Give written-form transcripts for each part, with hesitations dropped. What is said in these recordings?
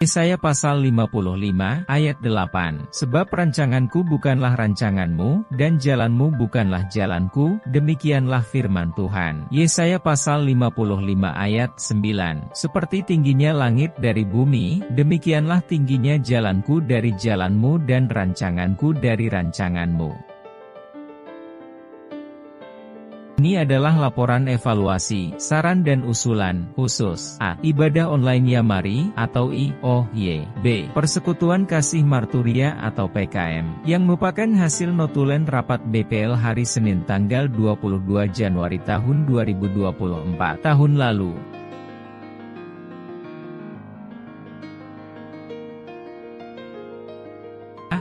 Yesaya pasal 55 ayat 8. Sebab rancanganku bukanlah rancanganmu, dan jalanmu bukanlah jalanku, demikianlah firman Tuhan. Yesaya pasal 55 ayat 9. Seperti tingginya langit dari bumi, demikianlah tingginya jalanku dari jalanmu dan rancanganku dari rancanganmu. Ini adalah laporan evaluasi, saran dan usulan, khusus. A. Ibadah online Yamari, atau IOY. B. Persekutuan Kasih Marturia atau PKM, yang merupakan hasil notulen rapat BPL hari Senin tanggal 22 Januari tahun 2024 tahun lalu.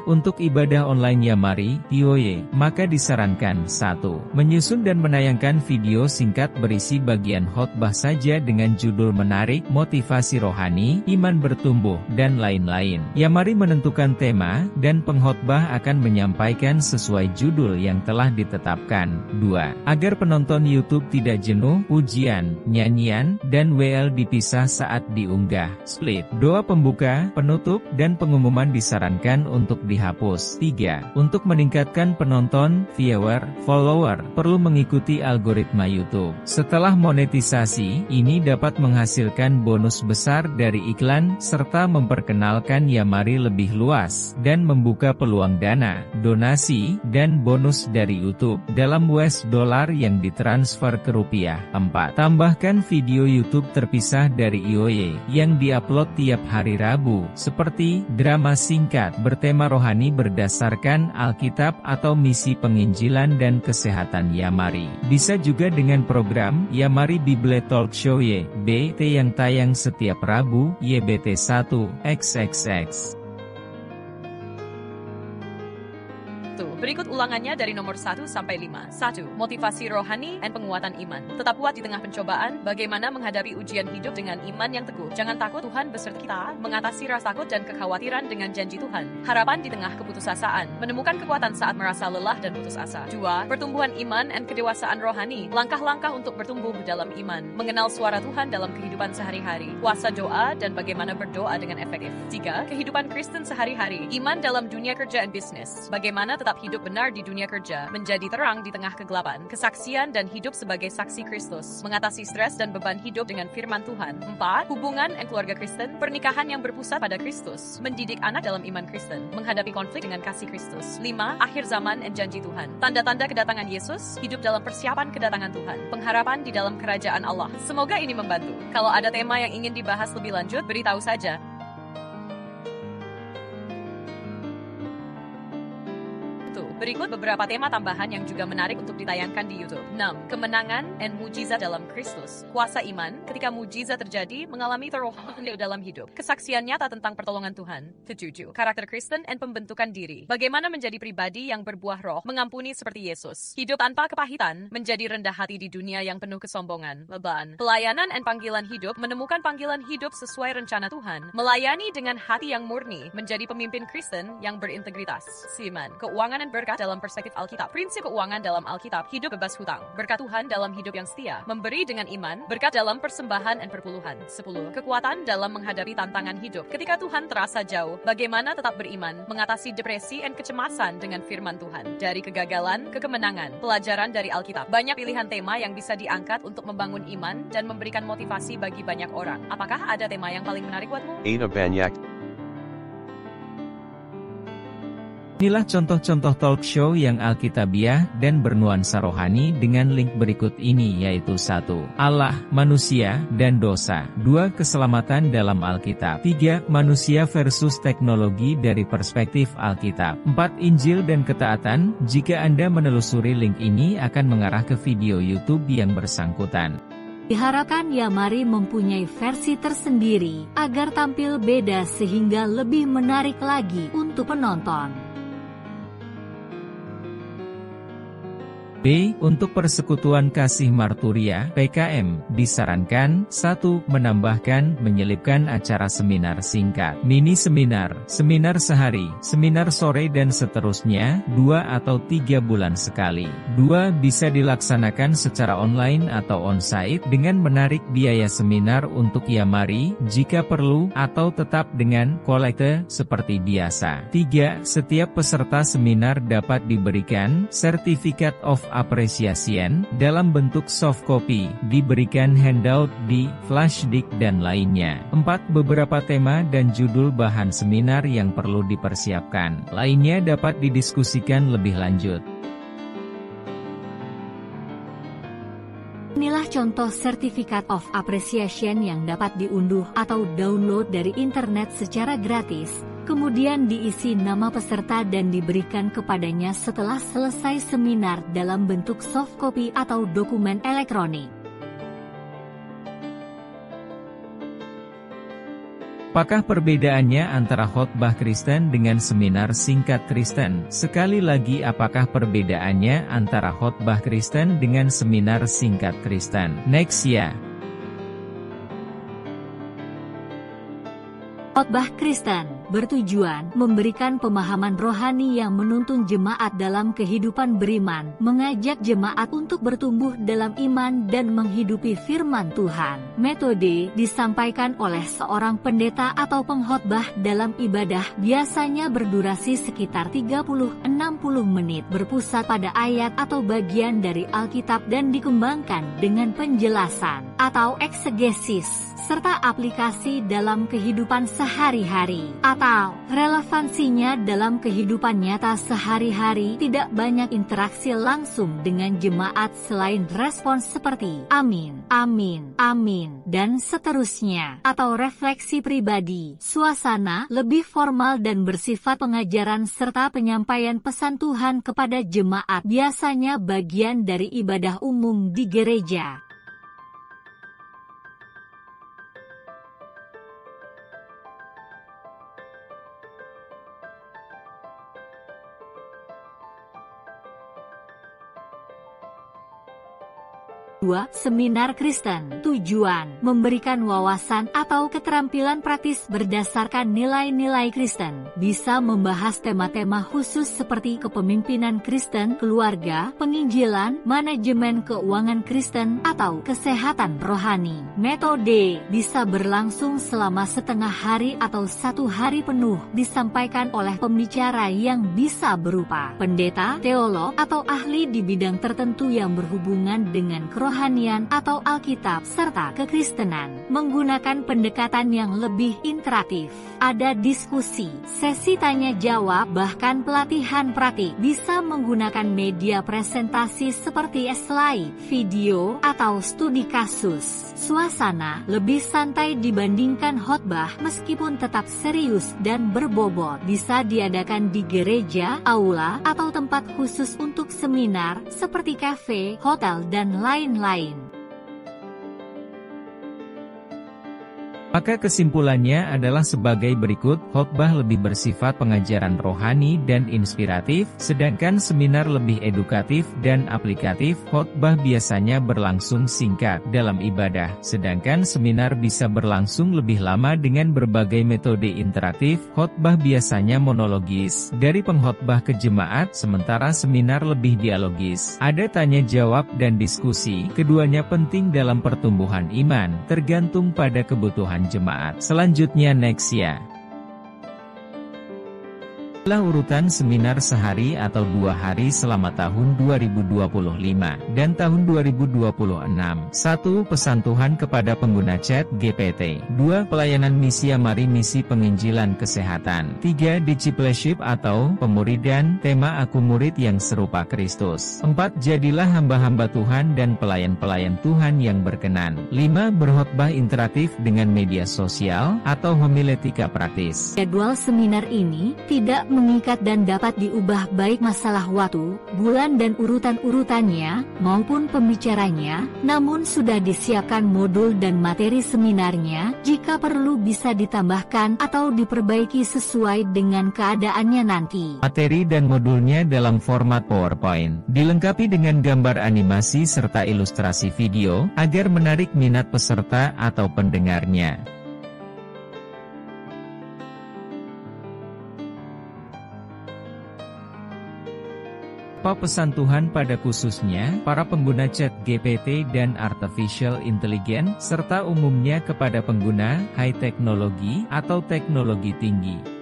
Untuk ibadah online Yamari, IOY, maka disarankan 1. Menyusun dan menayangkan video singkat berisi bagian khotbah saja dengan judul menarik, motivasi rohani, iman bertumbuh, dan lain-lain. Yamari menentukan tema, dan pengkhotbah akan menyampaikan sesuai judul yang telah ditetapkan. 2. Agar penonton YouTube tidak jenuh, ujian, nyanyian, dan WL dipisah saat diunggah. Split. Doa pembuka, penutup, dan pengumuman disarankan untuk dihapus. 3. Untuk meningkatkan penonton, viewer, follower, perlu mengikuti algoritma YouTube. Setelah monetisasi, ini dapat menghasilkan bonus besar dari iklan, serta memperkenalkan Yamari lebih luas, dan membuka peluang dana, donasi, dan bonus dari YouTube, dalam US dollar yang ditransfer ke rupiah. 4. Tambahkan video YouTube terpisah dari IOY, yang diupload tiap hari Rabu, seperti drama singkat bertema rohani berdasarkan Alkitab atau misi penginjilan dan kesehatan Yamari. Bisa juga dengan program Yamari Bible Talk Show YBT yang tayang setiap Rabu, YBT 1 XXX. Berikut ulangannya dari nomor 1 sampai 5. 1. Motivasi rohani dan penguatan iman. Tetap kuat di tengah pencobaan. Bagaimana menghadapi ujian hidup dengan iman yang teguh. Jangan takut, Tuhan beserta kita. Mengatasi rasa takut dan kekhawatiran dengan janji Tuhan. Harapan di tengah keputusasaan. Menemukan kekuatan saat merasa lelah dan putus asa. 2. Pertumbuhan iman dan kedewasaan rohani. Langkah-langkah untuk bertumbuh dalam iman. Mengenal suara Tuhan dalam kehidupan sehari-hari. Puasa doa dan bagaimana berdoa dengan efektif. 3. Kehidupan Kristen sehari-hari. Iman dalam dunia kerja dan bisnis. Bagaimana tetap hidup benar di dunia kerja, menjadi terang di tengah kegelapan, kesaksian dan hidup sebagai saksi Kristus, mengatasi stres dan beban hidup dengan firman Tuhan. 4. Hubungan dan keluarga Kristen, pernikahan yang berpusat pada Kristus, mendidik anak dalam iman Kristen, menghadapi konflik dengan kasih Kristus. 5. Akhir zaman dan janji Tuhan, tanda-tanda kedatangan Yesus, hidup dalam persiapan kedatangan Tuhan, pengharapan di dalam kerajaan Allah. Semoga ini membantu. Kalau ada tema yang ingin dibahas lebih lanjut, beritahu saja. Berikut beberapa tema tambahan yang juga menarik untuk ditayangkan di YouTube. 6. Kemenangan dan mujizat dalam Kristus. Kuasa iman, ketika mujizat terjadi, mengalami terobosan dalam hidup. Kesaksian nyata tentang pertolongan Tuhan. 7. Karakter Kristen dan pembentukan diri. Bagaimana menjadi pribadi yang berbuah roh, mengampuni seperti Yesus. Hidup tanpa kepahitan, menjadi rendah hati di dunia yang penuh kesombongan. Beban. Pelayanan dan panggilan hidup, menemukan panggilan hidup sesuai rencana Tuhan. Melayani dengan hati yang murni, menjadi pemimpin Kristen yang berintegritas. Siman. Keuangan dan berkat dalam perspektif Alkitab. Prinsip keuangan dalam Alkitab, hidup bebas hutang. Berkat Tuhan dalam hidup yang setia. Memberi dengan iman, berkat dalam persembahan dan perpuluhan. 10. Kekuatan dalam menghadapi tantangan hidup. Ketika Tuhan terasa jauh, bagaimana tetap beriman, mengatasi depresi dan kecemasan dengan firman Tuhan. Dari kegagalan ke kemenangan. Pelajaran dari Alkitab. Banyak pilihan tema yang bisa diangkat untuk membangun iman dan memberikan motivasi bagi banyak orang. Apakah ada tema yang paling menarik buatmu? Ada banyak. Inilah contoh-contoh talk show yang Alkitabiah dan bernuansa rohani dengan link berikut ini, yaitu 1. Allah, manusia, dan dosa. 2. Keselamatan dalam Alkitab. 3. Manusia versus teknologi dari perspektif Alkitab. 4. Injil dan ketaatan. Jika Anda menelusuri link ini akan mengarah ke video YouTube yang bersangkutan. Diharapkan Yamari mempunyai versi tersendiri, agar tampil beda sehingga lebih menarik lagi untuk penonton. B. Untuk persekutuan kasih marturia (PKM), disarankan 1. Menambahkan menyelipkan acara seminar singkat, mini seminar, seminar sehari, seminar sore dan seterusnya, 2 atau 3 bulan sekali. 2. Bisa dilaksanakan secara online atau on-site dengan menarik biaya seminar untuk Yamari jika perlu atau tetap dengan kolekte seperti biasa. 3. Setiap peserta seminar dapat diberikan Certificate of Appreciation dalam bentuk soft copy, diberikan handout di flashdisk dan lainnya. 4. Beberapa tema dan judul bahan seminar yang perlu dipersiapkan. Lainnya dapat didiskusikan lebih lanjut. Inilah contoh Certificate of Appreciation yang dapat diunduh atau download dari internet secara gratis. Kemudian diisi nama peserta dan diberikan kepadanya setelah selesai seminar dalam bentuk soft copy atau dokumen elektronik. Apakah perbedaannya antara khotbah Kristen dengan seminar singkat Kristen? Sekali lagi, apakah perbedaannya antara khotbah Kristen dengan seminar singkat Kristen? Next ya. Khotbah Kristen bertujuan memberikan pemahaman rohani yang menuntun jemaat dalam kehidupan beriman, mengajak jemaat untuk bertumbuh dalam iman dan menghidupi firman Tuhan. Metode disampaikan oleh seorang pendeta atau pengkhotbah dalam ibadah, biasanya berdurasi sekitar 30-60 menit, berpusat pada ayat atau bagian dari Alkitab dan dikembangkan dengan penjelasan atau eksegesis serta aplikasi dalam kehidupan sehari-hari atau relevansinya dalam kehidupan nyata sehari-hari. Tidak banyak interaksi langsung dengan jemaat selain respons seperti amin, amin, amin, dan seterusnya, atau refleksi pribadi. Suasana lebih formal dan bersifat pengajaran serta penyampaian pesan Tuhan kepada jemaat, biasanya bagian dari ibadah umum di gereja. Seminar Kristen. Tujuan, memberikan wawasan atau keterampilan praktis berdasarkan nilai-nilai Kristen. Bisa membahas tema-tema khusus seperti kepemimpinan Kristen, keluarga, penginjilan, manajemen keuangan Kristen, atau kesehatan rohani. Metode bisa berlangsung selama setengah hari atau 1 hari penuh, disampaikan oleh pembicara yang bisa berupa pendeta, teolog, atau ahli di bidang tertentu yang berhubungan dengan kerohanian atau Alkitab serta kekristenan, menggunakan pendekatan yang lebih interaktif. Ada diskusi, sesi tanya jawab, bahkan pelatihan praktik. Bisa menggunakan media presentasi seperti slide, video, atau studi kasus. Suasana lebih santai dibandingkan khotbah, meskipun tetap serius dan berbobot. Bisa diadakan di gereja, aula, atau tempat khusus untuk seminar seperti kafe, hotel, dan lain-lain. Maka kesimpulannya adalah sebagai berikut: khotbah lebih bersifat pengajaran rohani dan inspiratif, sedangkan seminar lebih edukatif dan aplikatif. Khotbah biasanya berlangsung singkat dalam ibadah, sedangkan seminar bisa berlangsung lebih lama dengan berbagai metode interaktif. Khotbah biasanya monologis dari pengkhotbah ke jemaat, sementara seminar lebih dialogis. Ada tanya jawab dan diskusi. Keduanya penting dalam pertumbuhan iman, tergantung pada kebutuhan jemaat. Selanjutnya next ya. Inilah urutan seminar sehari atau 2 hari selama tahun 2025 dan tahun 2026. 1. Pesan Tuhan kepada pengguna chat GPT. 2. Pelayanan misi Yamari, misi penginjilan kesehatan. 3. Discipleship atau pemuridan, tema aku murid yang serupa Kristus. 4. Jadilah hamba-hamba Tuhan dan pelayan-pelayan Tuhan yang berkenan. 5. Berkhotbah interaktif dengan media sosial atau homiletika praktis. Jadwal seminar ini tidak sangat mengikat dan dapat diubah baik masalah waktu, bulan dan urutan-urutannya, maupun pembicaranya, namun sudah disiapkan modul dan materi seminarnya, jika perlu bisa ditambahkan atau diperbaiki sesuai dengan keadaannya nanti. Materi dan modulnya dalam format PowerPoint, dilengkapi dengan gambar animasi serta ilustrasi video, agar menarik minat peserta atau pendengarnya. Pesan Tuhan pada khususnya, para pengguna chat GPT dan artificial intelligence, serta umumnya kepada pengguna high teknologi atau teknologi tinggi.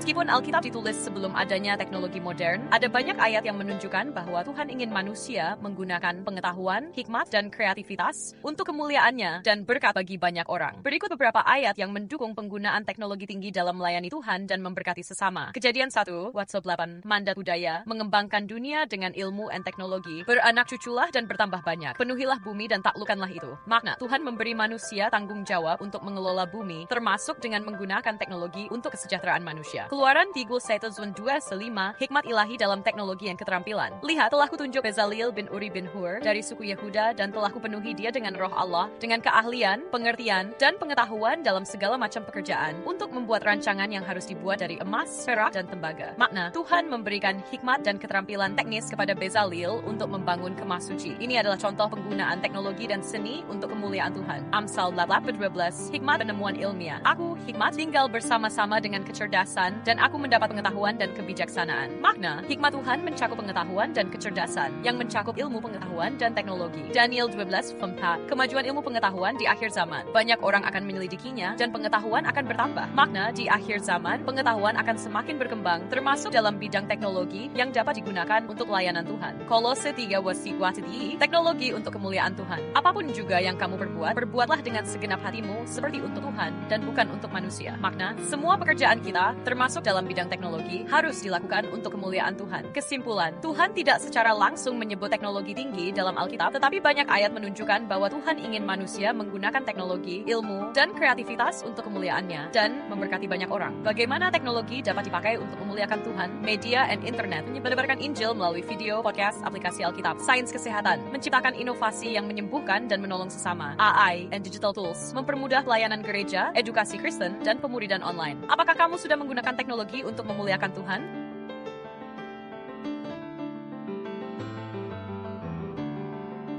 Meskipun Alkitab ditulis sebelum adanya teknologi modern, ada banyak ayat yang menunjukkan bahwa Tuhan ingin manusia menggunakan pengetahuan, hikmat, dan kreativitas untuk kemuliaannya dan berkat bagi banyak orang. Berikut beberapa ayat yang mendukung penggunaan teknologi tinggi dalam melayani Tuhan dan memberkati sesama. Kejadian 1, Whatsapp 8, mandat budaya, mengembangkan dunia dengan ilmu dan teknologi, beranak cuculah dan bertambah banyak, penuhilah bumi dan taklukkanlah itu. Makna, Tuhan memberi manusia tanggung jawab untuk mengelola bumi, termasuk dengan menggunakan teknologi untuk kesejahteraan manusia. Keluaran 3:1-2-5, hikmat ilahi dalam teknologi yang keterampilan. Lihat, telah kutunjuk Bezalel bin Uri bin Hur dari suku Yehuda dan telah kupenuhi dia dengan roh Allah, dengan keahlian, pengertian, dan pengetahuan dalam segala macam pekerjaan, untuk membuat rancangan yang harus dibuat dari emas, perak, dan tembaga. Makna, Tuhan memberikan hikmat dan keterampilan teknis kepada Bezalel untuk membangun kemah suci. Ini adalah contoh penggunaan teknologi dan seni untuk kemuliaan Tuhan. Amsal 8:12, hikmat penemuan ilmiah. Aku, hikmat, tinggal bersama-sama dengan kecerdasan, dan aku mendapat pengetahuan dan kebijaksanaan. Makna, hikmat Tuhan mencakup pengetahuan dan kecerdasan, yang mencakup ilmu pengetahuan dan teknologi. Daniel 12:4, kemajuan ilmu pengetahuan di akhir zaman. Banyak orang akan menyelidikinya, dan pengetahuan akan bertambah. Makna, di akhir zaman, pengetahuan akan semakin berkembang, termasuk dalam bidang teknologi yang dapat digunakan untuk layanan Tuhan. Kolose 3:1, teknologi untuk kemuliaan Tuhan. Apapun juga yang kamu perbuat, perbuatlah dengan segenap hatimu, seperti untuk Tuhan, dan bukan untuk manusia. Makna, semua pekerjaan kita, termasuk dalam bidang teknologi, harus dilakukan untuk kemuliaan Tuhan. Kesimpulan, Tuhan tidak secara langsung menyebut teknologi tinggi dalam Alkitab, tetapi banyak ayat menunjukkan bahwa Tuhan ingin manusia menggunakan teknologi, ilmu, dan kreativitas untuk kemuliaannya, dan memberkati banyak orang. Bagaimana teknologi dapat dipakai untuk memuliakan Tuhan? Media dan internet menyebarkan Injil melalui video, podcast, aplikasi Alkitab, sains kesehatan, menciptakan inovasi yang menyembuhkan dan menolong sesama, AI, and digital tools, mempermudah pelayanan gereja, edukasi Kristen, dan pemuridan online. Apakah kamu sudah menggunakan teknologi untuk memuliakan Tuhan?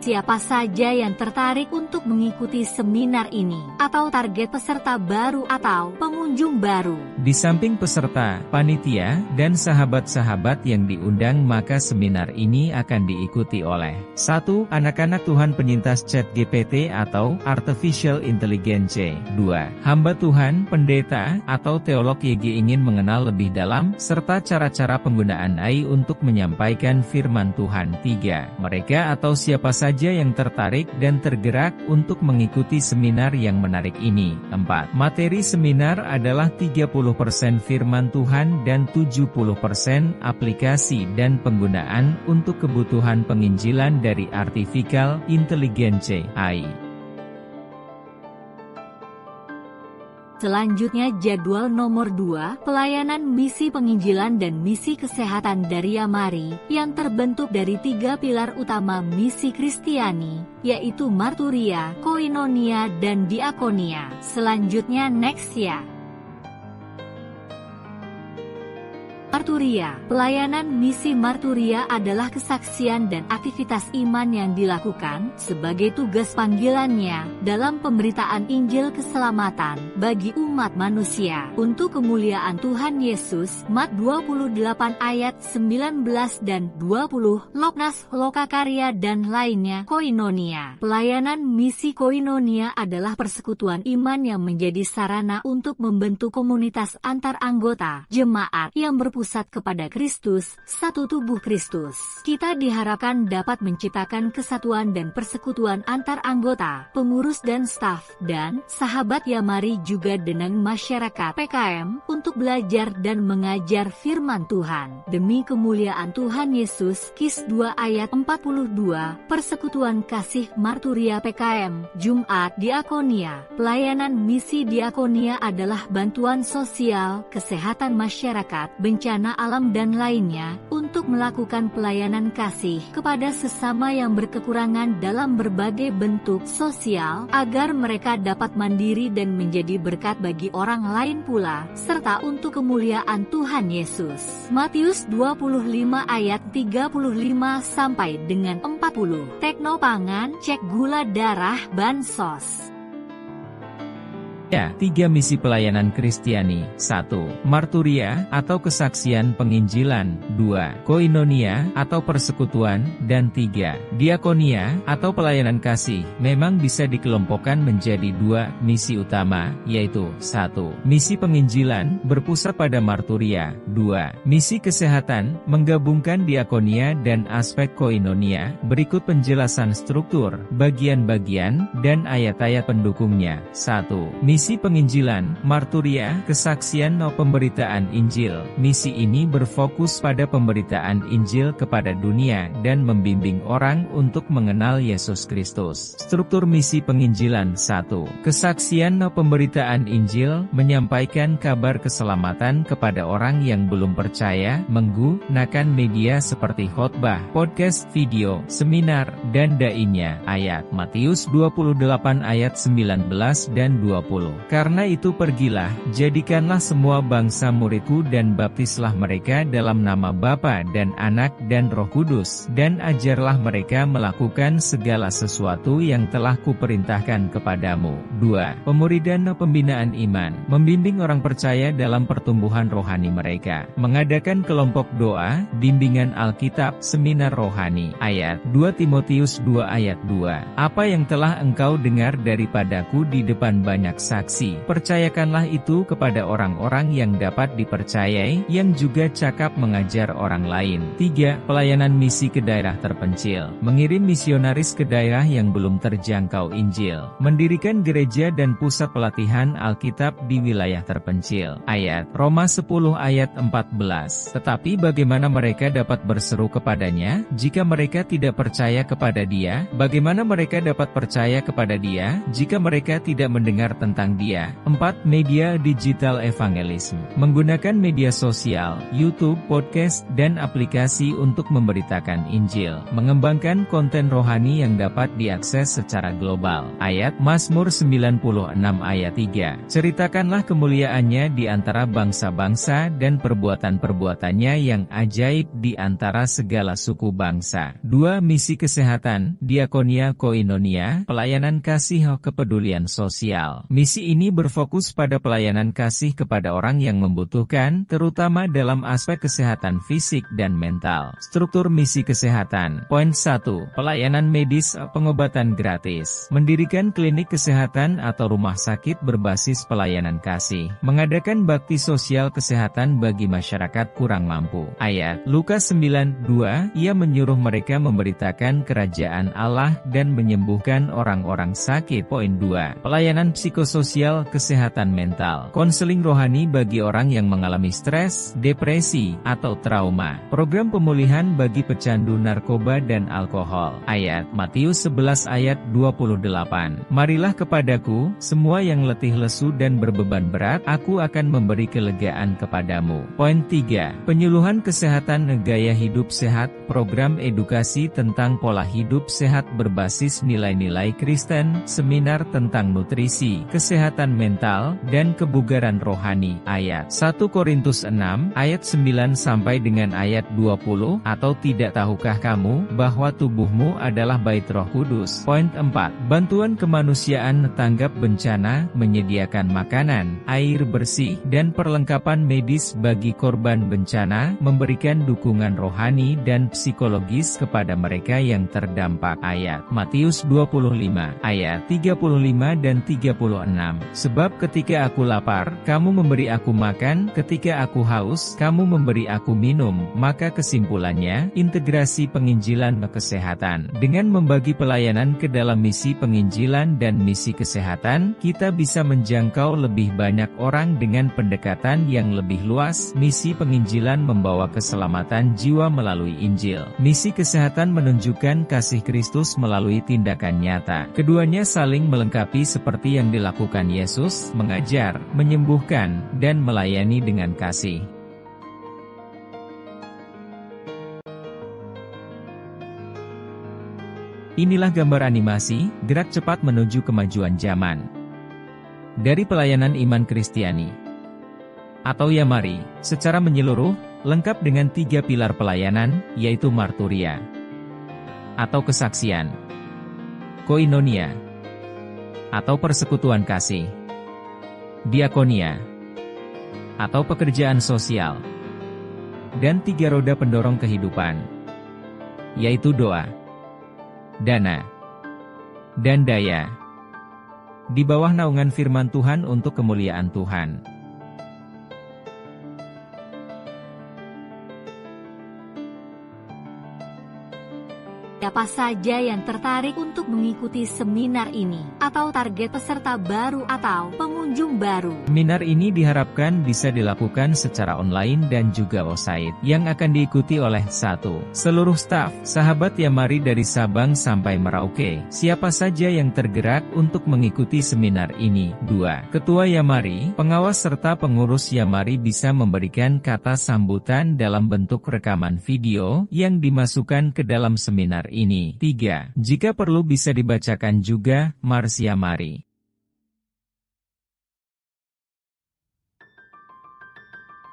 Siapa saja yang tertarik untuk mengikuti seminar ini, atau target peserta baru atau pengunjung baru? Di samping peserta, panitia, dan sahabat-sahabat yang diundang, maka seminar ini akan diikuti oleh 1. Anak-anak Tuhan penyintas chat GPT atau Artificial Intelligence. 2. Hamba Tuhan, pendeta, atau teolog YG ingin mengenal lebih dalam, serta cara-cara penggunaan AI untuk menyampaikan firman Tuhan. 3. Mereka atau siapa saja yang tertarik dan tergerak untuk mengikuti seminar yang menarik ini. 4. Materi seminar adalah 30% firman Tuhan dan 70% aplikasi dan penggunaan untuk kebutuhan penginjilan dari Artificial Intelligence AI. Selanjutnya jadwal nomor 2, pelayanan misi penginjilan dan misi kesehatan dari Yamari, yang terbentuk dari 3 pilar utama misi Kristiani, yaitu Marturia, Koinonia, dan Diakonia. Selanjutnya Nexia. Marturia. Pelayanan misi Marturia adalah kesaksian dan aktivitas iman yang dilakukan sebagai tugas panggilannya dalam pemberitaan Injil keselamatan bagi umat manusia untuk kemuliaan Tuhan Yesus. Mat 28 ayat 19 dan 20, Loknas, Lokakarya, dan lainnya. Koinonia. Pelayanan misi Koinonia adalah persekutuan iman yang menjadi sarana untuk membentuk komunitas antar anggota jemaat yang berpusat berpusat kepada Kristus, satu tubuh Kristus. Kita diharapkan dapat menciptakan kesatuan dan persekutuan antar anggota, pengurus dan staf, dan sahabat Yamari juga dengan masyarakat PKM untuk belajar dan mengajar firman Tuhan. Demi kemuliaan Tuhan Yesus, Kis 2 ayat 42, Persekutuan Kasih Marturia PKM, Jumat Diakonia. Pelayanan misi Diakonia adalah bantuan sosial, kesehatan masyarakat, bencana alam dan lainnya, untuk melakukan pelayanan kasih kepada sesama yang berkekurangan dalam berbagai bentuk sosial, agar mereka dapat mandiri dan menjadi berkat bagi orang lain pula, serta untuk kemuliaan Tuhan Yesus. Matius 25 ayat 35 sampai dengan 40. Teknopangan, cek gula darah, bansos. 3 misi pelayanan Kristiani. 1. Marturia atau kesaksian penginjilan. 2. Koinonia atau persekutuan. Dan 3. Diakonia atau pelayanan kasih. Memang bisa dikelompokkan menjadi 2 misi utama, yaitu 1. Misi penginjilan, berpusat pada marturia. 2. Misi kesehatan, menggabungkan diakonia dan aspek koinonia. Berikut penjelasan struktur, bagian-bagian, dan ayat-ayat pendukungnya. 1. Misi penginjilan, marturia, kesaksian atau pemberitaan Injil. Misi ini berfokus pada pemberitaan Injil kepada dunia dan membimbing orang untuk mengenal Yesus Kristus. Struktur misi penginjilan. 1. Kesaksian atau pemberitaan Injil, menyampaikan kabar keselamatan kepada orang yang belum percaya, menggunakan media seperti khotbah, podcast, video, seminar, dan dai-nya. Ayat Matius 28 ayat 19 dan 20. Karena itu pergilah, jadikanlah semua bangsa muridku dan baptislah mereka dalam nama Bapa dan Anak dan Roh Kudus, dan ajarlah mereka melakukan segala sesuatu yang telah kuperintahkan kepadamu. 2. Pemuridan atau pembinaan iman, membimbing orang percaya dalam pertumbuhan rohani mereka, mengadakan kelompok doa, bimbingan Alkitab, seminar rohani. Ayat 2 Timotius 2 ayat 2. Apa yang telah engkau dengar daripadaku di depan banyak saksi, percayakanlah itu kepada orang-orang yang dapat dipercayai, yang juga cakap mengajar orang lain. 3. Pelayanan misi ke daerah terpencil, mengirim misionaris ke daerah yang belum terjangkau Injil, mendirikan gereja dan pusat pelatihan Alkitab di wilayah terpencil. Ayat Roma 10 ayat 14. Tetapi bagaimana mereka dapat berseru kepadanya, jika mereka tidak percaya kepada Dia? Bagaimana mereka dapat percaya kepada Dia, jika mereka tidak mendengar tentang Dia? 4. Media digital evangelisme, menggunakan media sosial, YouTube, podcast, dan aplikasi untuk memberitakan Injil, mengembangkan konten rohani yang dapat diakses secara global. Ayat Mazmur 96 ayat 3. Ceritakanlah kemuliaannya di antara bangsa-bangsa dan perbuatan-perbuatannya yang ajaib di antara segala suku bangsa. 2. Misi kesehatan, diakonia koinonia, pelayanan kasih kepedulian sosial. Misi ini berfokus pada pelayanan kasih kepada orang yang membutuhkan, terutama dalam aspek kesehatan fisik dan mental. Struktur misi kesehatan. Poin 1. Pelayanan medis, pengobatan gratis, mendirikan klinik kesehatan atau rumah sakit berbasis pelayanan kasih, mengadakan bakti sosial kesehatan bagi masyarakat kurang mampu. Ayat Lukas 9:2, ia menyuruh mereka memberitakan kerajaan Allah dan menyembuhkan orang-orang sakit. Poin 2. Pelayanan psikososial, kesehatan mental, konseling rohani bagi orang yang mengalami stres, depresi, atau trauma, program pemulihan bagi pecandu narkoba dan alkohol. Ayat Matius 11 ayat 28. Marilah kepadaku, semua yang letih lesu dan berbeban berat, aku akan memberi kelegaan kepadamu. Poin 3. Penyuluhan kesehatan gaya hidup sehat, program edukasi tentang pola hidup sehat berbasis nilai-nilai Kristen, seminar tentang nutrisi, kesehatan mental, dan kebugaran rohani. Ayat 1 Korintus 6 ayat 9 sampai dengan ayat 20. Atau tidak tahukah kamu bahwa tubuhmu adalah bait Roh Kudus? Poin 4. Bantuan kemanusiaan tanggap bencana, menyediakan makanan, air bersih, dan perlengkapan medis bagi korban bencana, memberikan dukungan rohani dan psikologis kepada mereka yang terdampak. Ayat Matius 25 ayat 35 dan 36. 6. Sebab ketika aku lapar, kamu memberi aku makan, ketika aku haus, kamu memberi aku minum. Maka kesimpulannya, integrasi penginjilan ke kesehatan. Dengan membagi pelayanan ke dalam misi penginjilan dan misi kesehatan, kita bisa menjangkau lebih banyak orang dengan pendekatan yang lebih luas. Misi penginjilan membawa keselamatan jiwa melalui Injil. Misi kesehatan menunjukkan kasih Kristus melalui tindakan nyata. Keduanya saling melengkapi seperti yang dilakukan Yesus, mengajar, menyembuhkan, dan melayani dengan kasih. Inilah gambar animasi, gerak cepat menuju kemajuan zaman. Dari pelayanan iman Kristiani atau Yamari, secara menyeluruh, lengkap dengan 3 pilar pelayanan, yaitu marturia atau kesaksian, koinonia atau persekutuan kasih, diakonia atau pekerjaan sosial, dan 3 roda pendorong kehidupan, yaitu doa, dana, dan daya. Di bawah naungan firman Tuhan untuk kemuliaan Tuhan. Siapa saja yang tertarik untuk mengikuti seminar ini, atau target peserta baru atau pengunjung baru. Seminar ini diharapkan bisa dilakukan secara online dan juga offsite, yang akan diikuti oleh 1. Seluruh staf, sahabat Yamari dari Sabang sampai Merauke. Siapa saja yang tergerak untuk mengikuti seminar ini. 2. Ketua Yamari, pengawas serta pengurus Yamari bisa memberikan kata sambutan dalam bentuk rekaman video, yang dimasukkan ke dalam seminar ini. 3. Jika perlu bisa dibacakan juga, Mars Yamari.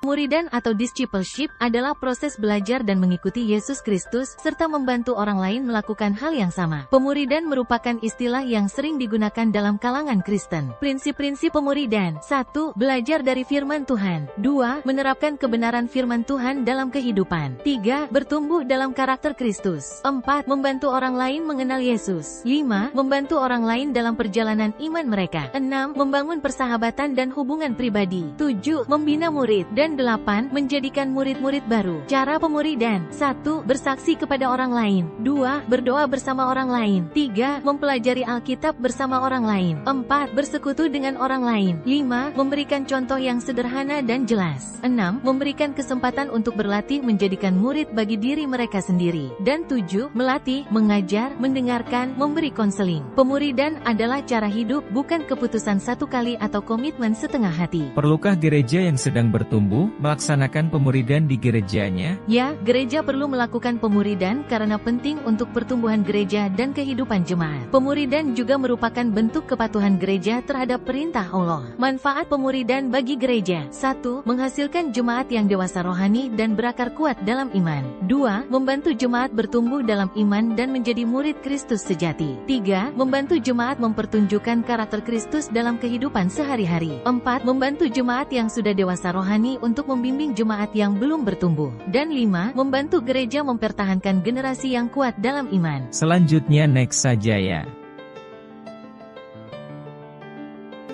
Pemuridan atau discipleship adalah proses belajar dan mengikuti Yesus Kristus, serta membantu orang lain melakukan hal yang sama. Pemuridan merupakan istilah yang sering digunakan dalam kalangan Kristen. Prinsip-prinsip pemuridan: 1. Belajar dari firman Tuhan. 2. Menerapkan kebenaran firman Tuhan dalam kehidupan. 3. Bertumbuh dalam karakter Kristus. 4. Membantu orang lain mengenal Yesus. 5. Membantu orang lain dalam perjalanan iman mereka. 6. Membangun persahabatan dan hubungan pribadi. 7. Membina murid. Dan 8. Menjadikan murid-murid baru. Cara pemuridan: 1. Bersaksi kepada orang lain. 2. Berdoa bersama orang lain. 3. Mempelajari Alkitab bersama orang lain. 4. Bersekutu dengan orang lain. 5. Memberikan contoh yang sederhana dan jelas. 6. Memberikan kesempatan untuk berlatih menjadikan murid bagi diri mereka sendiri. Dan 7. Melatih, mengajar, mendengarkan, memberi konseling. Pemuridan adalah cara hidup, bukan keputusan satu kali atau komitmen setengah hati. Perlukah gereja yang sedang bertumbuh melaksanakan pemuridan di gerejanya? Ya, gereja perlu melakukan pemuridan karena penting untuk pertumbuhan gereja dan kehidupan jemaat. Pemuridan juga merupakan bentuk kepatuhan gereja terhadap perintah Allah. Manfaat pemuridan bagi gereja: 1. Menghasilkan jemaat yang dewasa rohani dan berakar kuat dalam iman. 2. Membantu jemaat bertumbuh dalam iman dan menjadi murid Kristus sejati. 3. Membantu jemaat mempertunjukkan karakter Kristus dalam kehidupan sehari-hari. 4. Membantu jemaat yang sudah dewasa rohani untuk membimbing jemaat yang belum bertumbuh. Dan 5. Membantu gereja mempertahankan generasi yang kuat dalam iman. Selanjutnya next saja ya.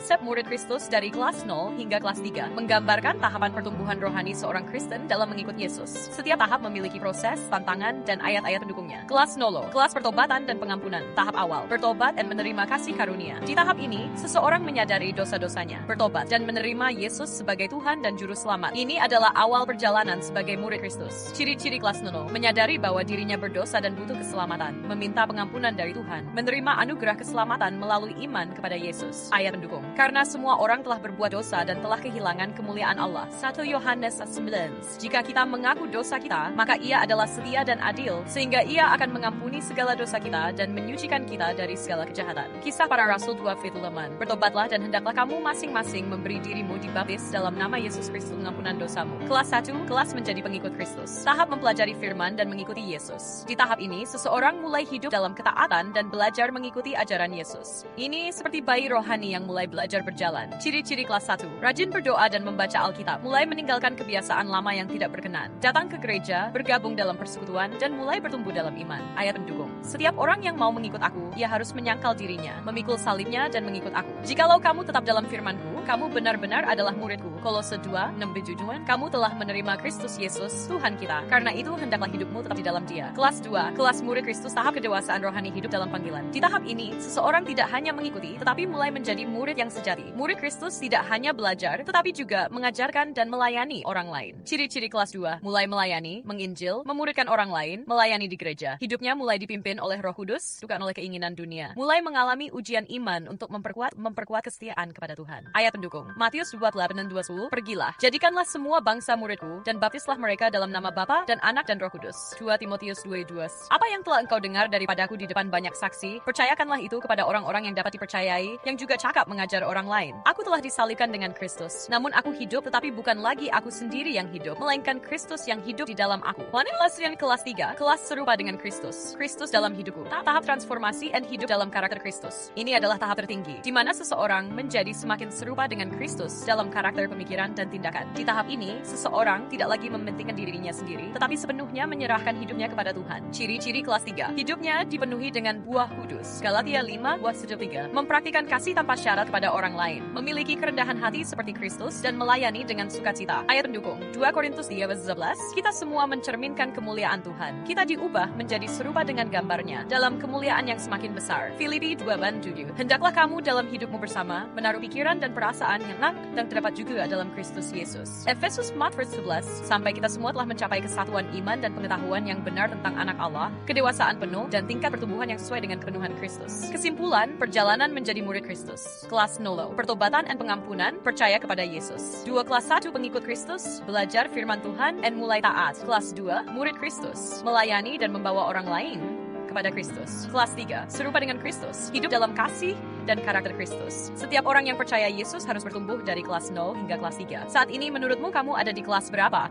Konsep murid Kristus dari kelas 0 hingga kelas 3 menggambarkan tahapan pertumbuhan rohani seorang Kristen dalam mengikut Yesus. Setiap tahap memiliki proses, tantangan, dan ayat-ayat pendukungnya. Kelas 0, kelas pertobatan dan pengampunan. Tahap awal, bertobat dan menerima kasih karunia. Di tahap ini, seseorang menyadari dosa-dosanya, bertobat, dan menerima Yesus sebagai Tuhan dan Juru Selamat. Ini adalah awal perjalanan sebagai murid Kristus. Ciri-ciri kelas 0, menyadari bahwa dirinya berdosa dan butuh keselamatan, meminta pengampunan dari Tuhan, menerima anugerah keselamatan melalui iman kepada Yesus. Ayat pendukung. Karena semua orang telah berbuat dosa dan telah kehilangan kemuliaan Allah. 1 Yohanes 9. Jika kita mengaku dosa kita, maka Ia adalah setia dan adil, sehingga Ia akan mengampuni segala dosa kita dan menyucikan kita dari segala kejahatan. Kisah Para Rasul 2:8. Bertobatlah dan hendaklah kamu masing-masing memberi dirimu dibaptis dalam nama Yesus Kristus pengampunan dosamu. Kelas 1, kelas menjadi pengikut Kristus. Tahap mempelajari firman dan mengikuti Yesus. Di tahap ini, seseorang mulai hidup dalam ketaatan dan belajar mengikuti ajaran Yesus. Ini seperti bayi rohani yang mulai belajar belajar berjalan. Ciri-ciri kelas 1. Rajin berdoa dan membaca Alkitab. Mulai meninggalkan kebiasaan lama yang tidak berkenan. Datang ke gereja, bergabung dalam persekutuan, dan mulai bertumbuh dalam iman. Ayat pendukung. Setiap orang yang mau mengikut aku, ia harus menyangkal dirinya, memikul salibnya dan mengikut aku. Jikalau kamu tetap dalam firman-Ku, kamu benar-benar adalah murid-Ku. Kolose 2:6-7. Kamu telah menerima Kristus Yesus, Tuhan kita. Karena itu hendaklah hidupmu tetap di dalam Dia. Kelas 2. Kelas murid Kristus, tahap kedewasaan rohani hidup dalam panggilan. Di tahap ini, seseorang tidak hanya mengikuti, tetapi mulai menjadi murid yang sejati. Murid Kristus tidak hanya belajar, tetapi juga mengajarkan dan melayani orang lain. Ciri-ciri kelas 2. Mulai melayani, menginjil, memuridkan orang lain, melayani di gereja. Hidupnya mulai dipimpin oleh Roh Kudus, bukan oleh keinginan dunia. Mulai mengalami ujian iman untuk memperkuat kesetiaan kepada Tuhan. Ayat pendukung. Matius 28:20. Pergilah, jadikanlah semua bangsa muridku, dan baptislah mereka dalam nama Bapa dan Anak dan Roh Kudus. 2 Timotius 2:2. Apa yang telah engkau dengar daripadaku di depan banyak saksi, percayakanlah itu kepada orang-orang yang dapat dipercayai, yang juga cakap mengajar orang lain. Aku telah disalibkan dengan Kristus, namun aku hidup, tetapi bukan lagi aku sendiri yang hidup, melainkan Kristus yang hidup di dalam aku. Kelas kelas 3, kelas serupa dengan Kristus. Kristus dalam hidupku. Tahap transformasi dan hidup dalam karakter Kristus. Ini adalah tahap tertinggi, di mana seseorang menjadi semakin serupa dengan Kristus dalam karakter, pemikiran, dan tindakan. Di tahap ini, seseorang tidak lagi mementingkan dirinya sendiri, tetapi sepenuhnya menyerahkan hidupnya kepada Tuhan. Ciri-ciri kelas 3. Hidupnya dipenuhi dengan buah kudus. Galatia 5:1-3. Mempraktikkan kasih tanpa syarat kepada orang lain. Memiliki kerendahan hati seperti Kristus dan melayani dengan sukacita. Ayat pendukung. 2 Korintus 3:11. Kita semua mencerminkan kemuliaan Tuhan. Kita diubah menjadi serupa dengan gambarnya dalam kemuliaan yang semakin besar. Filipi 2:7. Hendaklah kamu dalam hidupmu bersama menaruh pikiran dan perasaan yang enak dan terdapat juga dalam Kristus Yesus. Efesus 4:11. Sampai kita semua telah mencapai kesatuan iman dan pengetahuan yang benar tentang anak Allah, kedewasaan penuh, dan tingkat pertumbuhan yang sesuai dengan kepenuhan Kristus. Kesimpulan, perjalanan menjadi murid Kristus. Kelas 0. Pertobatan dan pengampunan, percaya kepada Yesus. 2. Kelas 1. Pengikut Kristus, belajar firman Tuhan, dan mulai taat. Kelas 2. Murid Kristus, melayani dan membawa orang lain kepada Kristus. Kelas 3. Serupa dengan Kristus, hidup dalam kasih dan karakter Kristus. Setiap orang yang percaya Yesus harus bertumbuh dari kelas 0 hingga kelas 3. Saat ini menurutmu kamu ada di kelas berapa?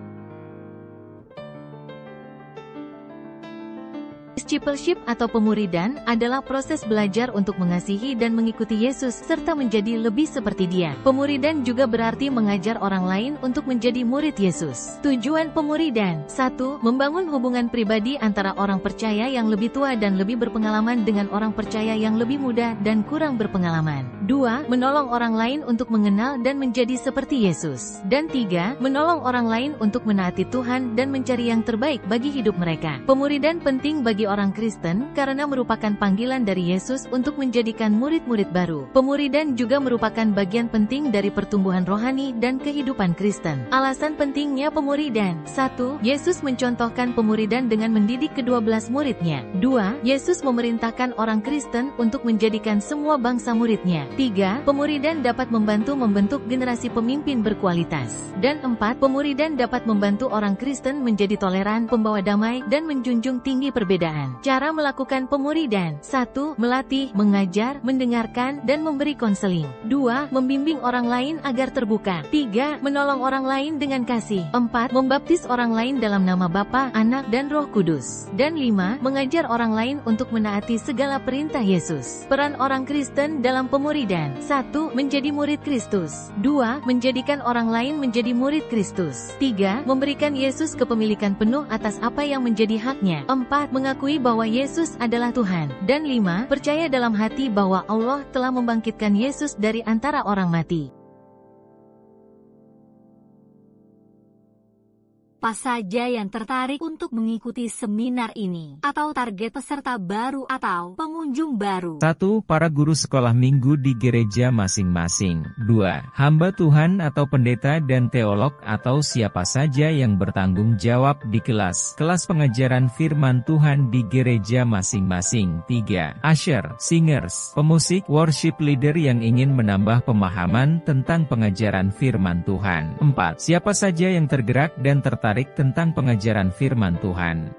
Discipleship atau pemuridan adalah proses belajar untuk mengasihi dan mengikuti Yesus serta menjadi lebih seperti Dia. Pemuridan juga berarti mengajar orang lain untuk menjadi murid Yesus. Tujuan pemuridan: 1. Membangun hubungan pribadi antara orang percaya yang lebih tua dan lebih berpengalaman dengan orang percaya yang lebih muda dan kurang berpengalaman. 2. Menolong orang lain untuk mengenal dan menjadi seperti Yesus. Dan 3. Menolong orang lain untuk menaati Tuhan dan mencari yang terbaik bagi hidup mereka. Pemuridan penting bagi orang Kristen karena merupakan panggilan dari Yesus untuk menjadikan murid-murid baru. Pemuridan juga merupakan bagian penting dari pertumbuhan rohani dan kehidupan Kristen. Alasan pentingnya pemuridan: 1. Yesus mencontohkan pemuridan dengan mendidik ke-12 muridnya. 2. Yesus memerintahkan orang Kristen untuk menjadikan semua bangsa muridnya. 3. Pemuridan dapat membantu membentuk generasi pemimpin berkualitas. Dan 4. Pemuridan dapat membantu orang Kristen menjadi toleran, pembawa damai, dan menjunjung tinggi perbedaan. Cara melakukan pemuridan: 1. Melatih, mengajar, mendengarkan, dan memberi konseling. 2. Membimbing orang lain agar terbuka. 3. Menolong orang lain dengan kasih. 4. Membaptis orang lain dalam nama Bapa, Anak, dan Roh Kudus. Dan 5. Mengajar orang lain untuk menaati segala perintah Yesus. Peran orang Kristen dalam pemuridan: 1. Menjadi murid Kristus. 2. Menjadikan orang lain menjadi murid Kristus. 3. Memberikan Yesus kepemilikan penuh atas apa yang menjadi haknya. 4. Mengakui bahwa Yesus adalah Tuhan. Dan 5. Percaya dalam hati bahwa Allah telah membangkitkan Yesus dari antara orang mati. Siapa saja yang tertarik untuk mengikuti seminar ini, atau target peserta baru atau pengunjung baru? 1. Para guru sekolah minggu di gereja masing-masing. 2. Hamba Tuhan atau pendeta dan teolog atau siapa saja yang bertanggung jawab di kelas pengajaran firman Tuhan di gereja masing-masing. 3. Usher, singers, pemusik, worship leader yang ingin menambah pemahaman tentang pengajaran firman Tuhan. 4. Siapa saja yang tergerak dan tertarik tentang pengajaran firman Tuhan.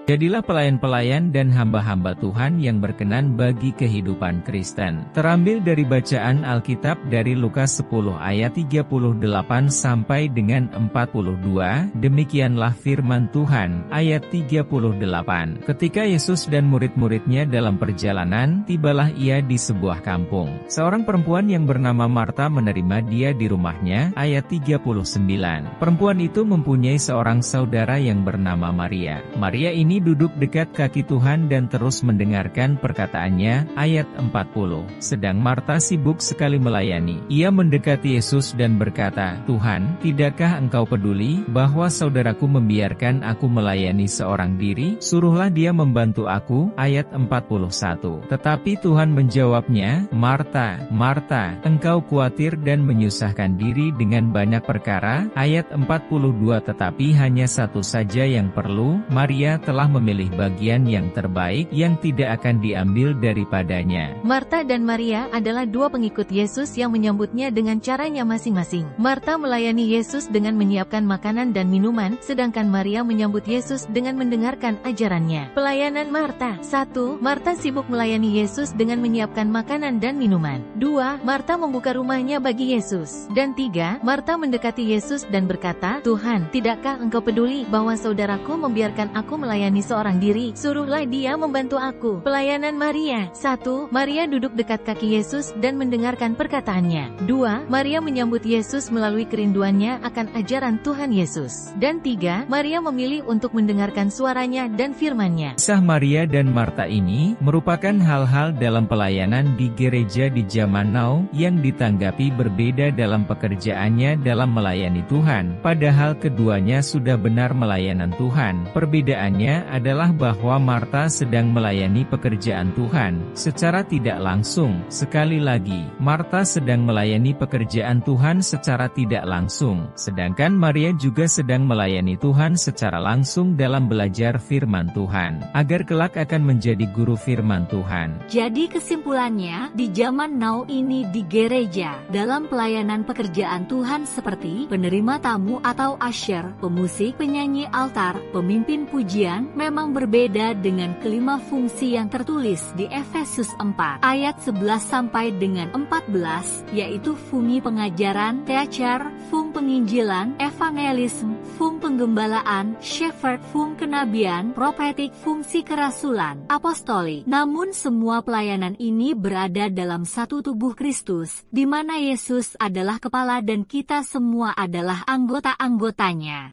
Jadilah pelayan-pelayan dan hamba-hamba Tuhan yang berkenan bagi kehidupan Kristen. Terambil dari bacaan Alkitab dari Lukas 10 ayat 38 sampai dengan 42, demikianlah firman Tuhan, ayat 38. Ketika Yesus dan murid-muridnya dalam perjalanan, tibalah ia di sebuah kampung. Seorang perempuan yang bernama Marta menerima dia di rumahnya, ayat 39. Perempuan itu mempunyai seorang saudara yang bernama Maria. Maria ini duduk dekat kaki Tuhan dan terus mendengarkan perkataannya, ayat 40. Sedang Marta sibuk sekali melayani. Ia mendekati Yesus dan berkata, "Tuhan, tidakkah engkau peduli bahwa saudaraku membiarkan aku melayani seorang diri? Suruhlah dia membantu aku." Ayat 41. Tetapi Tuhan menjawabnya, "Marta, Marta, engkau khawatir dan menyusahkan diri dengan banyak perkara." Ayat 42. Tetapi hanya satu saja yang perlu, Maria telah memilih bagian yang terbaik yang tidak akan diambil daripadanya. Marta dan Maria adalah dua pengikut Yesus yang menyambutnya dengan caranya masing-masing. Marta melayani Yesus dengan menyiapkan makanan dan minuman, sedangkan Maria menyambut Yesus dengan mendengarkan ajarannya. Pelayanan Marta. 1. Marta sibuk melayani Yesus dengan menyiapkan makanan dan minuman. 2. Marta membuka rumahnya bagi Yesus. Dan 3. Marta mendekati Yesus dan berkata, "Tuhan, tidakkah engkau peduli bahwa saudaraku membiarkan aku melayani seorang diri? Suruhlah dia membantu aku." Pelayanan Maria. 1. Maria duduk dekat kaki Yesus dan mendengarkan perkataannya. 2. Maria menyambut Yesus melalui kerinduannya akan ajaran Tuhan Yesus. Dan 3. Maria memilih untuk mendengarkan suaranya dan firman-Nya. Kisah Maria dan Marta ini merupakan hal-hal dalam pelayanan di gereja di zaman now yang ditanggapi berbeda dalam pekerjaannya dalam melayani Tuhan, padahal keduanya sudah benar melayanan Tuhan. Perbedaannya adalah bahwa Marta sedang melayani pekerjaan Tuhan secara tidak langsung. Sekali lagi, Marta sedang melayani pekerjaan Tuhan secara tidak langsung, sedangkan Maria juga sedang melayani Tuhan secara langsung dalam belajar firman Tuhan, agar kelak akan menjadi guru firman Tuhan. Jadi kesimpulannya, di zaman now ini di gereja, dalam pelayanan pekerjaan Tuhan seperti penerima tamu atau usher, pemusik, penyanyi altar, pemimpin pujian, memang berbeda dengan kelima fungsi yang tertulis di Efesus 4 ayat 11 sampai dengan 14, yaitu fungsi pengajaran, teacher, fungsi penginjilan, evangelisme, fungsi penggembalaan, shepherd, fungsi kenabian, prophetic, fungsi kerasulan, apostolik. Namun semua pelayanan ini berada dalam satu tubuh Kristus, di mana Yesus adalah kepala dan kita semua adalah anggota-anggotanya.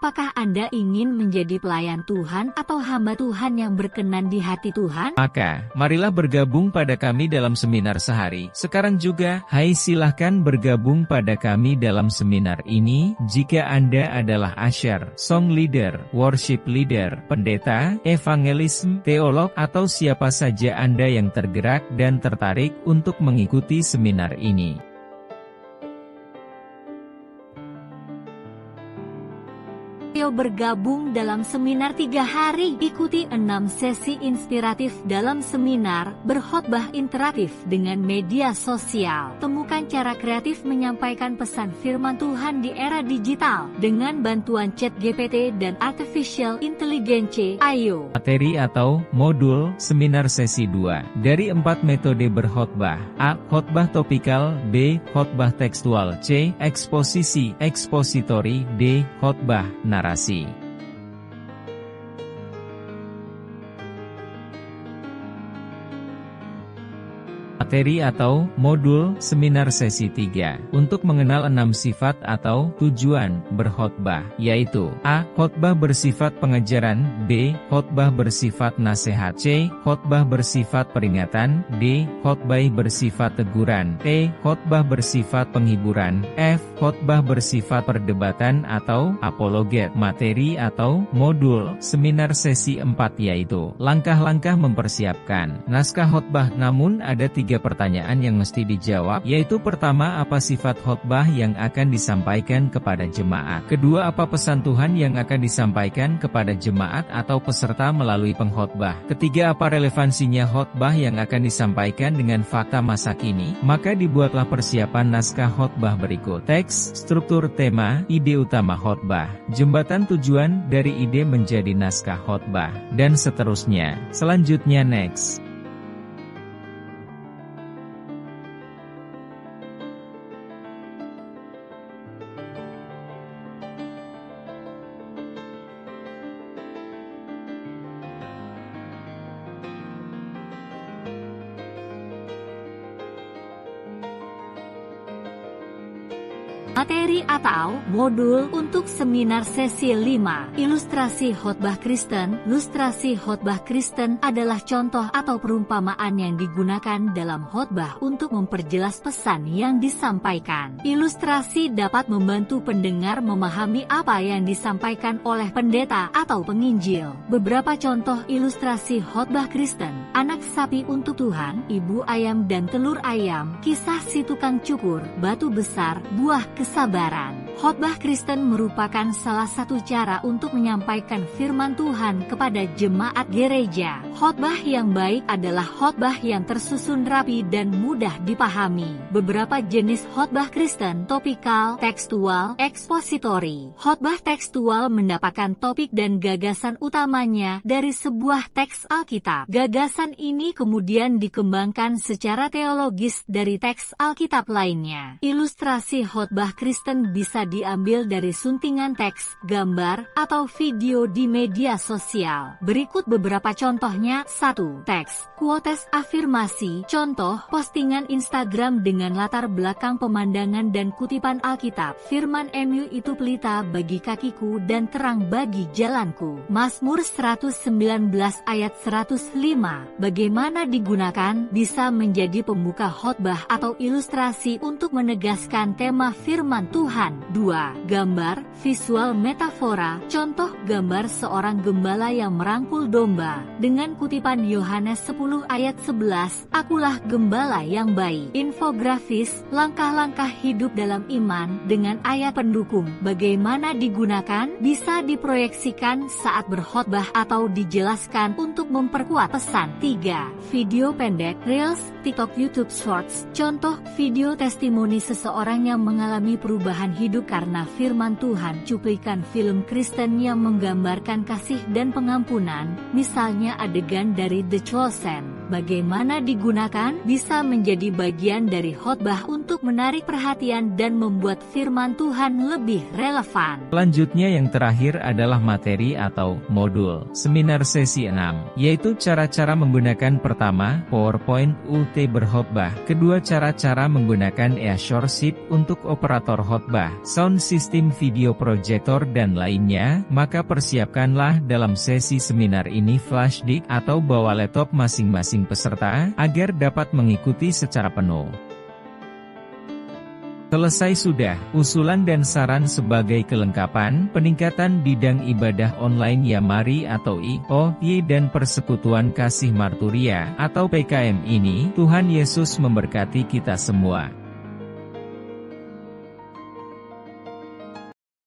Apakah Anda ingin menjadi pelayan Tuhan atau hamba Tuhan yang berkenan di hati Tuhan? Maka, marilah bergabung pada kami dalam seminar sehari. Sekarang juga, silahkan bergabung pada kami dalam seminar ini, jika Anda adalah usher, song leader, worship leader, pendeta, evangelisme, teolog, atau siapa saja Anda yang tergerak dan tertarik untuk mengikuti seminar ini. Ayo bergabung dalam seminar 3 hari. Ikuti 6 sesi inspiratif dalam seminar, berkhotbah interaktif dengan media sosial. Temukan cara kreatif menyampaikan pesan firman Tuhan di era digital dengan bantuan ChatGPT dan Artificial Intelligence. Ayo. Materi atau modul seminar sesi 2 dari 4 metode berkhotbah. A. Khotbah topikal. B. Khotbah tekstual. C. Eksposisi, ekspositori. D. Khotbah narasi. Materi atau modul seminar sesi 3 untuk mengenal 6 sifat atau tujuan berkhotbah, yaitu A. Khotbah bersifat pengajaran. B. Khotbah bersifat nasihat. C. Khotbah bersifat peringatan. D. Khotbah bersifat teguran. E. Khotbah bersifat penghiburan. F. Khotbah bersifat perdebatan atau apologet. Materi atau modul seminar sesi 4 yaitu langkah-langkah mempersiapkan naskah khotbah. Namun ada 3 3 pertanyaan yang mesti dijawab, yaitu pertama, apa sifat khotbah yang akan disampaikan kepada jemaat? Kedua, apa pesan Tuhan yang akan disampaikan kepada jemaat atau peserta melalui pengkhotbah? Ketiga, apa relevansinya khotbah yang akan disampaikan dengan fakta masa kini? Maka dibuatlah persiapan naskah khotbah berikut. Teks, struktur, tema, ide utama khotbah, jembatan tujuan dari ide menjadi naskah khotbah, dan seterusnya. Selanjutnya next. Materi atau modul untuk seminar sesi 5, ilustrasi khotbah Kristen. Ilustrasi khotbah Kristen adalah contoh atau perumpamaan yang digunakan dalam khotbah untuk memperjelas pesan yang disampaikan. Ilustrasi dapat membantu pendengar memahami apa yang disampaikan oleh pendeta atau penginjil. Beberapa contoh ilustrasi khotbah Kristen: anak sapi untuk Tuhan, ibu ayam dan telur ayam, kisah si tukang cukur, batu besar, buah kesabaran. Khotbah Kristen merupakan salah satu cara untuk menyampaikan firman Tuhan kepada jemaat gereja. Khotbah yang baik adalah khotbah yang tersusun rapi dan mudah dipahami. Beberapa jenis khotbah Kristen: topikal, tekstual, ekspositori. Khotbah tekstual mendapatkan topik dan gagasan utamanya dari sebuah teks Alkitab. Gagasan ini kemudian dikembangkan secara teologis dari teks Alkitab lainnya. Ilustrasi khotbah Kristen bisa diambil dari suntingan teks, gambar, atau video di media sosial. Berikut beberapa contohnya. 1. Teks, quotes afirmasi. Contoh, postingan Instagram dengan latar belakang pemandangan dan kutipan Alkitab. Firman MU itu pelita bagi kakiku dan terang bagi jalanku. Mazmur 119 ayat 105. Bagaimana digunakan? Bisa menjadi pembuka khotbah atau ilustrasi untuk menegaskan tema firman Tuhan. 2. Gambar, visual metafora. Contoh, gambar seorang gembala yang merangkul domba. Dengan kutipan Yohanes 10 ayat 11, akulah gembala yang baik. Infografis, langkah-langkah hidup dalam iman dengan ayat pendukung. Bagaimana digunakan? Bisa diproyeksikan saat berkhotbah atau dijelaskan untuk memperkuat pesan. 3. Video pendek, Reels, TikTok, YouTube Shorts. Contoh, video testimoni seseorang yang mengalami perubahan hidup karena firman Tuhan. Cuplikan film Kristen yang menggambarkan kasih dan pengampunan, misalnya adegan dari The Chosen. Bagaimana digunakan? Bisa menjadi bagian dari khotbah untuk menarik perhatian dan membuat firman Tuhan lebih relevan. Selanjutnya yang terakhir adalah materi atau modul seminar sesi 6, yaitu cara-cara menggunakan pertama, PowerPoint UT berkhotbah. Kedua, cara-cara menggunakan e-shortship untuk operator khotbah, sound system, video proyektor dan lainnya. Maka persiapkanlah dalam sesi seminar ini flash disk atau bawa laptop masing-masing peserta agar dapat mengikuti secara penuh. Selesai sudah, usulan dan saran sebagai kelengkapan, peningkatan bidang ibadah online Yamari atau IOY dan Persekutuan Kasih Marturia atau PKM ini. Tuhan Yesus memberkati kita semua.